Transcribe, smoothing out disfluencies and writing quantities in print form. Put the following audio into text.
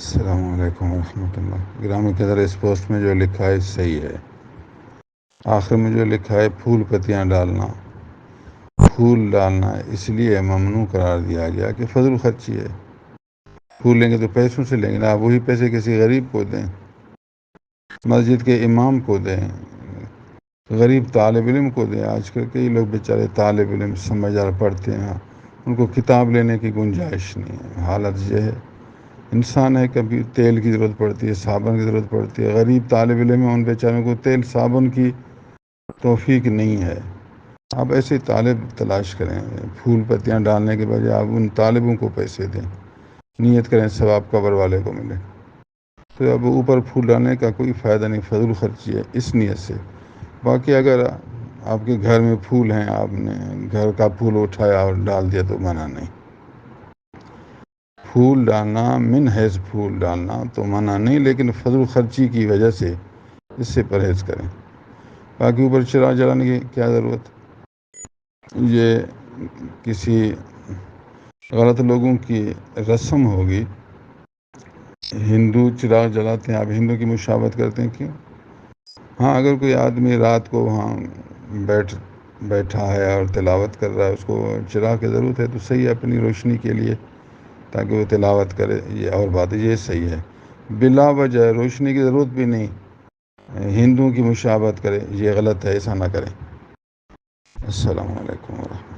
السلام علیکم ورحمۃ اللہ. گرامی قدر، اس پوسٹ میں جو لکھا ہے صحیح ہے. آخر میں جو لکھا ہے پھول پتیاں ڈالنا، پھول ڈالنا اس لیے ممنوع قرار دیا گیا کہ فضول خرچی ہے. پھول لیں گے تو پیسوں سے لیں گے نا، آپ وہی پیسے کسی غریب کو دیں، مسجد کے امام کو دیں، غریب طالب علم کو دیں. آج کل کئی لوگ بیچارے طالب علم سمجھدار پڑھتے ہیں، ان کو کتاب لینے کی گنجائش نہیں ہے. حالت یہ ہے، انسان ہے، کبھی تیل کی ضرورت پڑتی ہے، صابن کی ضرورت پڑتی ہے. غریب طالب علم ہے، ان بیچاروں کو تیل صابن کی توفیق نہیں ہے. آپ ایسے طالب تلاش کریں، پھول پتیاں ڈالنے کے بجائے آپ ان طالبوں کو پیسے دیں، نیت کریں ثواب قبر والے کو ملے. تو اب اوپر پھول ڈالنے کا کوئی فائدہ نہیں، فضول خرچی ہے اس نیت سے. باقی اگر آپ کے گھر میں پھول ہیں، آپ نے گھر کا پھول اٹھایا اور ڈال دیا تو منع نہیں. پھول ڈالنا من حیث پھول ڈالنا تو منع نہیں، لیکن فضول خرچی کی وجہ سے اس سے پرہیز کریں. باقی اوپر چراغ جلانے کی کیا ضرورت؟ یہ کسی غلط لوگوں کی رسم ہوگی. ہندو چراغ جلاتے ہیں، آپ ہندو کی مشابہت کرتے ہیں، کیوں؟ ہاں، اگر کوئی آدمی رات کو وہاں بیٹھا ہے اور تلاوت کر رہا ہے، اس کو چراغ کی ضرورت ہے تو صحیح ہے، اپنی روشنی کے لیے، تاکہ وہ تلاوت کرے. یہ اور بات ہے، یہ صحیح ہے. بلا وجہ روشنی کی ضرورت بھی نہیں، ہندوؤں کی مشابہت کرے، یہ غلط ہے، ایسا نہ کریں. السلام علیکم ورحمۃ اللہ.